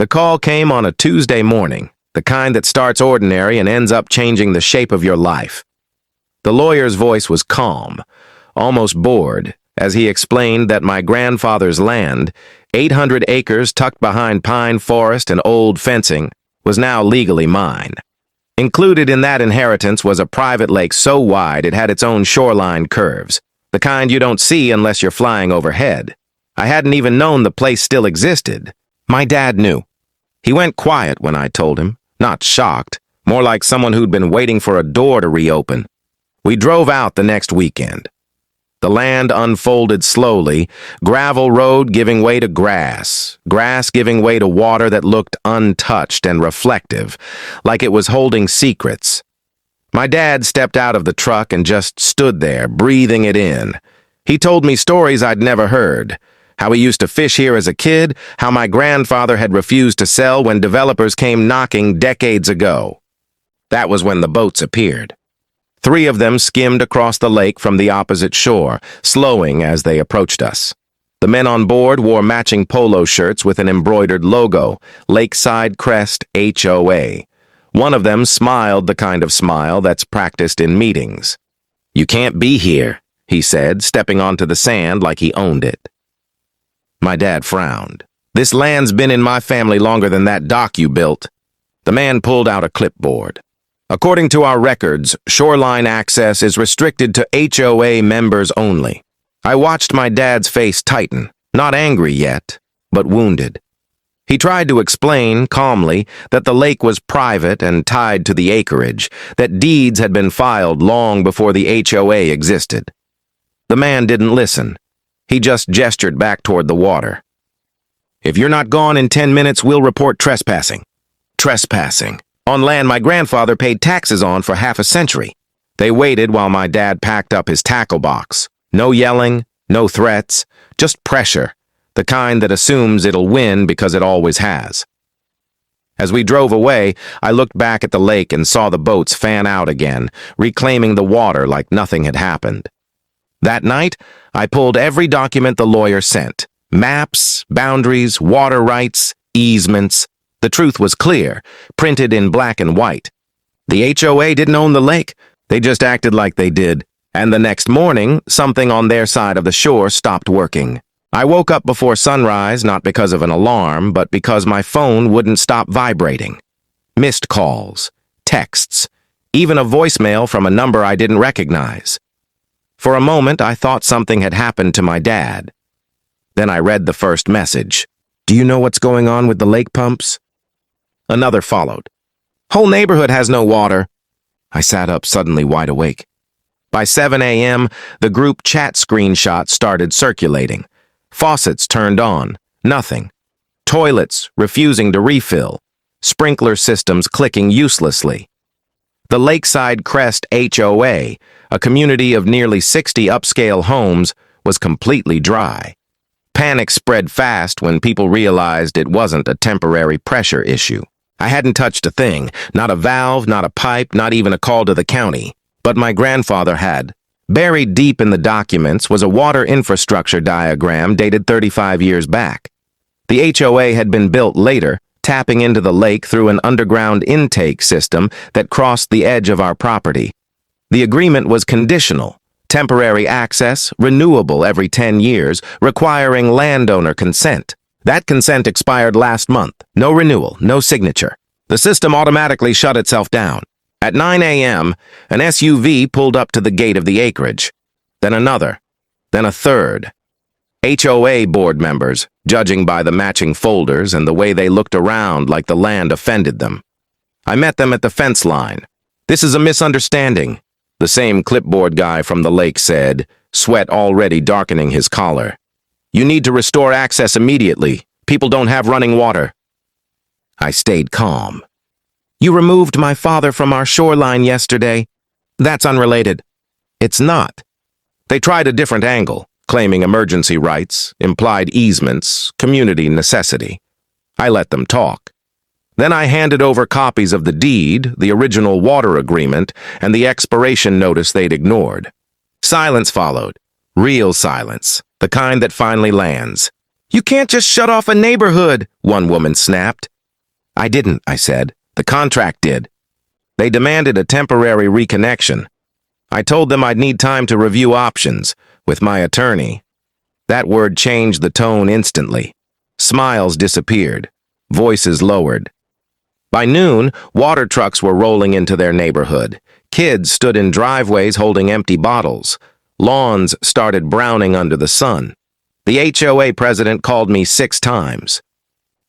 The call came on a Tuesday morning, the kind that starts ordinary and ends up changing the shape of your life. The lawyer's voice was calm, almost bored, as he explained that my grandfather's land, 800 acres tucked behind pine forest and old fencing, was now legally mine. Included in that inheritance was a private lake so wide it had its own shoreline curves, the kind you don't see unless you're flying overhead. I hadn't even known the place still existed. My dad knew. He went quiet when I told him, not shocked, more like someone who'd been waiting for a door to reopen. We drove out the next weekend. The land unfolded slowly, gravel road giving way to grass giving way to water that looked untouched and reflective, like it was holding secrets. My dad stepped out of the truck and just stood there, breathing it in. He told me stories I'd never heard. How he used to fish here as a kid, how my grandfather had refused to sell when developers came knocking decades ago. That was when the boats appeared. 3 of them skimmed across the lake from the opposite shore, slowing as they approached us. The men on board wore matching polo shirts with an embroidered logo, Lakeside Crest HOA. One of them smiled the kind of smile that's practiced in meetings. "You can't be here," he said, stepping onto the sand like he owned it. My dad frowned. "This land's been in my family longer than that dock you built." The man pulled out a clipboard. "According to our records, shoreline access is restricted to HOA members only." I watched my dad's face tighten, not angry yet, but wounded. He tried to explain, calmly, that the lake was private and tied to the acreage, that deeds had been filed long before the HOA existed. The man didn't listen. He just gestured back toward the water. "If you're not gone in 10 minutes, we'll report trespassing." Trespassing. On land my grandfather paid taxes on for half a century. They waited while my dad packed up his tackle box. No yelling, no threats, just pressure, the kind that assumes it'll win because it always has. As we drove away, I looked back at the lake and saw the boats fan out again, reclaiming the water like nothing had happened. That night, I pulled every document the lawyer sent. Maps, boundaries, water rights, easements. The truth was clear, printed in black and white. The HOA didn't own the lake. They just acted like they did. And the next morning, something on their side of the shore stopped working. I woke up before sunrise, not because of an alarm, but because my phone wouldn't stop vibrating. Missed calls, texts, even a voicemail from a number I didn't recognize. For a moment, I thought something had happened to my dad. Then I read the first message. "Do you know what's going on with the lake pumps?" Another followed. "Whole neighborhood has no water." I sat up, suddenly wide awake. By 7 a.m., the group chat screenshot started circulating. Faucets turned on. Nothing. Toilets refusing to refill. Sprinkler systems clicking uselessly. The Lakeside Crest HOA, a community of nearly 60 upscale homes, was completely dry. Panic spread fast when people realized it wasn't a temporary pressure issue. I hadn't touched a thing, not a valve, not a pipe, not even a call to the county. But my grandfather had. Buried deep in the documents was a water infrastructure diagram dated 35 years back. The HOA had been built later, tapping into the lake through an underground intake system that crossed the edge of our property. The agreement was conditional, temporary access, renewable every 10 years, requiring landowner consent. That consent expired last month. No renewal, no signature. The system automatically shut itself down. At 9 a.m., an SUV pulled up to the gate of the acreage. Then another. Then a third. HOA board members, judging by the matching folders and the way they looked around like the land offended them. I met them at the fence line. "This is a misunderstanding," the same clipboard guy from the lake said, sweat already darkening his collar. "You need to restore access immediately. People don't have running water." I stayed calm. "You removed my father from our shoreline yesterday." "That's unrelated." "It's not." They tried a different angle, claiming emergency rights, implied easements, community necessity. I let them talk. Then I handed over copies of the deed, the original water agreement, and the expiration notice they'd ignored. Silence followed. Real silence, the kind that finally lands. "You can't just shut off a neighborhood," one woman snapped. "I didn't," I said. "The contract did." They demanded a temporary reconnection. I told them I'd need time to review options with my attorney. That word changed the tone instantly. Smiles disappeared. Voices lowered. By noon, water trucks were rolling into their neighborhood. Kids stood in driveways holding empty bottles. Lawns started browning under the sun. The HOA president called me 6 times.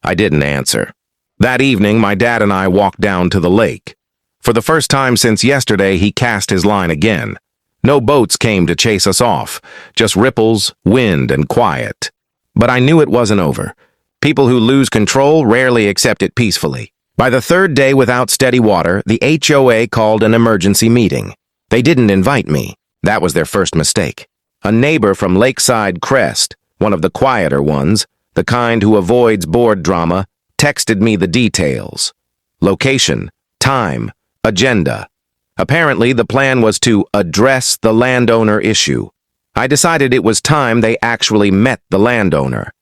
I didn't answer. That evening, my dad and I walked down to the lake. For the first time since yesterday, he cast his line again. No boats came to chase us off, just ripples, wind, and quiet. But I knew it wasn't over. People who lose control rarely accept it peacefully. By the 3rd day without steady water, the HOA called an emergency meeting. They didn't invite me. That was their first mistake. A neighbor from Lakeside Crest, one of the quieter ones, the kind who avoids board drama, texted me the details. Location, time, agenda. Apparently, the plan was to address the landowner issue. I decided it was time they actually met the landowner.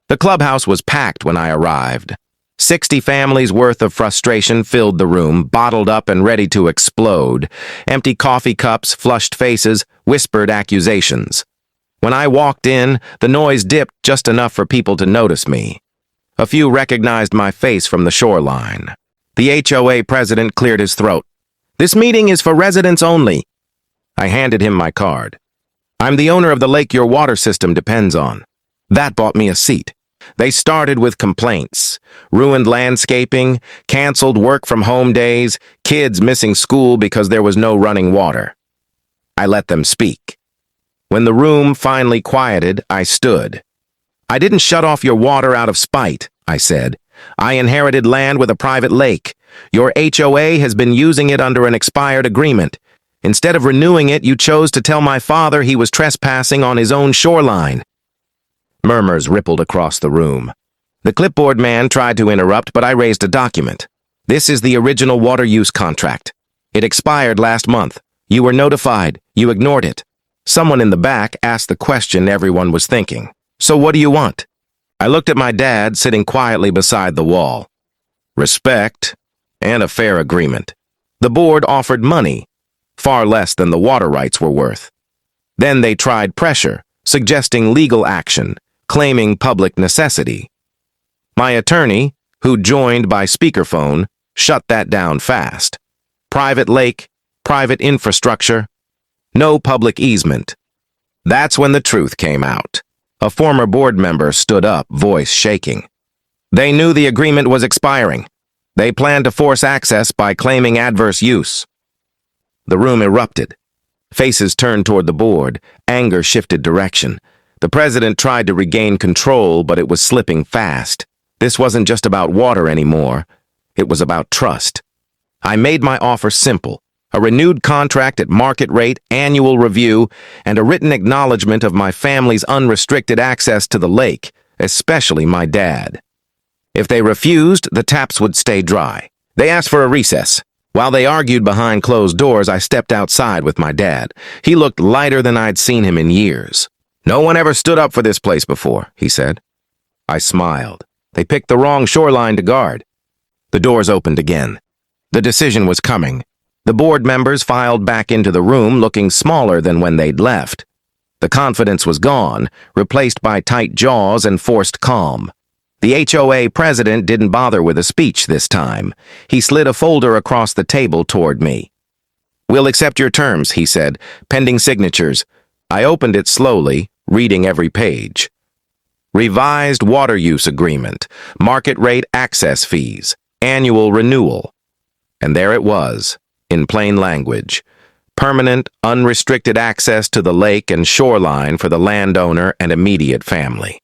The clubhouse was packed when I arrived. 60 families' worth of frustration filled the room, bottled up and ready to explode. Empty coffee cups, flushed faces, whispered accusations. When I walked in, the noise dipped just enough for people to notice me. A few recognized my face from the shoreline. The HOA president cleared his throat. "This meeting is for residents only." I handed him my card. "I'm the owner of the lake your water system depends on." That bought me a seat. They started with complaints. Ruined landscaping, canceled work-from-home days, kids missing school because there was no running water. I let them speak. When the room finally quieted, I stood. "I didn't shut off your water out of spite," I said. "I inherited land with a private lake. Your HOA has been using it under an expired agreement. Instead of renewing it, you chose to tell my father he was trespassing on his own shoreline." Murmurs rippled across the room. The clipboard man tried to interrupt, but I raised a document. "This is the original water use contract. It expired last month. You were notified. You ignored it." Someone in the back asked the question everyone was thinking. "So what do you want?" I looked at my dad sitting quietly beside the wall. Respect and a fair agreement. The board offered money, far less than the water rights were worth. Then they tried pressure, suggesting legal action, claiming public necessity. My attorney, who joined by speakerphone, shut that down fast. Private lake, private infrastructure, no public easement. That's when the truth came out. A former board member stood up, voice shaking. They knew the agreement was expiring. They planned to force access by claiming adverse use. The room erupted. Faces turned toward the board. Anger shifted direction. The president tried to regain control, but it was slipping fast. This wasn't just about water anymore. It was about trust. I made my offer simple. A renewed contract at market rate, annual review, and a written acknowledgement of my family's unrestricted access to the lake, especially my dad. If they refused, the taps would stay dry. They asked for a recess. While they argued behind closed doors, I stepped outside with my dad. He looked lighter than I'd seen him in years. "No one ever stood up for this place before," he said. I smiled. They picked the wrong shoreline to guard. The doors opened again. The decision was coming. The board members filed back into the room, looking smaller than when they'd left. The confidence was gone, replaced by tight jaws and forced calm. The HOA president didn't bother with a speech this time. He slid a folder across the table toward me. "We'll accept your terms," he said, "pending signatures." I opened it slowly, reading every page. Revised water use agreement, market rate access fees, annual renewal. And there it was, in plain language. Permanent, unrestricted access to the lake and shoreline for the landowner and immediate family.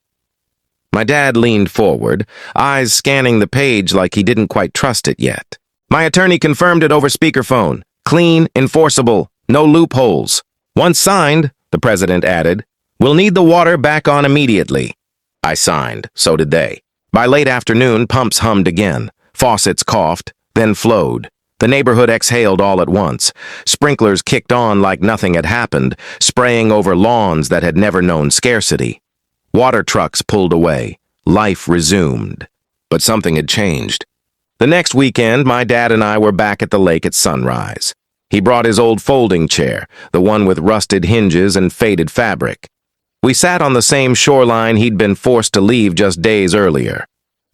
My dad leaned forward, eyes scanning the page like he didn't quite trust it yet. My attorney confirmed it over speakerphone. Clean, enforceable, no loopholes. "Once signed," the president added, "we'll need the water back on immediately." I signed, so did they. By late afternoon, pumps hummed again. Faucets coughed, then flowed. The neighborhood exhaled all at once. Sprinklers kicked on like nothing had happened, spraying over lawns that had never known scarcity. Water trucks pulled away. Life resumed. But something had changed. The next weekend, my dad and I were back at the lake at sunrise. He brought his old folding chair, the one with rusted hinges and faded fabric. We sat on the same shoreline he'd been forced to leave just days earlier.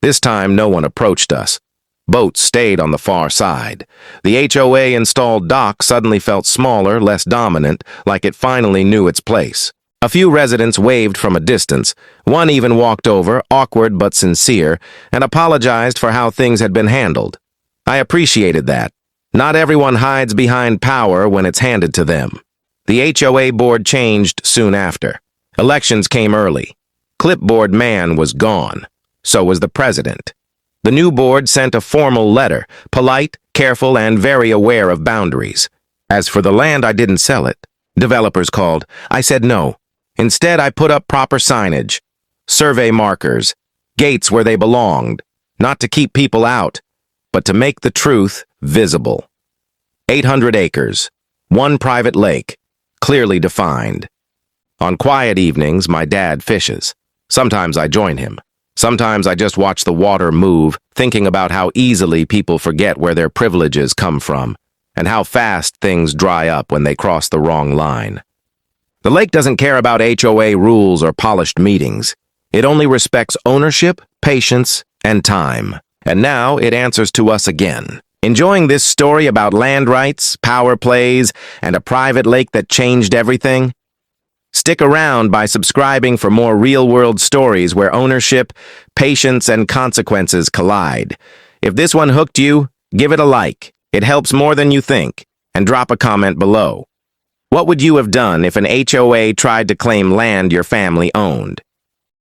This time, no one approached us. Boats stayed on the far side. The HOA-installed dock suddenly felt smaller, less dominant, like it finally knew its place. A few residents waved from a distance. One even walked over, awkward but sincere, and apologized for how things had been handled. I appreciated that. Not everyone hides behind power when it's handed to them. The HOA board changed soon after. Elections came early. Clipboard man was gone. So was the president. The new board sent a formal letter, polite, careful, and very aware of boundaries. As for the land, I didn't sell it. Developers called. I said no. Instead, I put up proper signage, survey markers, gates where they belonged, not to keep people out, but to make the truth visible. 800 acres, one private lake, clearly defined. On quiet evenings, my dad fishes. Sometimes I join him. Sometimes I just watch the water move, thinking about how easily people forget where their privileges come from, and how fast things dry up when they cross the wrong line. The lake doesn't care about HOA rules or polished meetings. It only respects ownership, patience, and time. And now it answers to us again. Enjoying this story about land rights, power plays, and a private lake that changed everything? Stick around by subscribing for more real-world stories where ownership, patience, and consequences collide. If this one hooked you, give it a like. It helps more than you think. And drop a comment below. What would you have done if an HOA tried to claim land your family owned?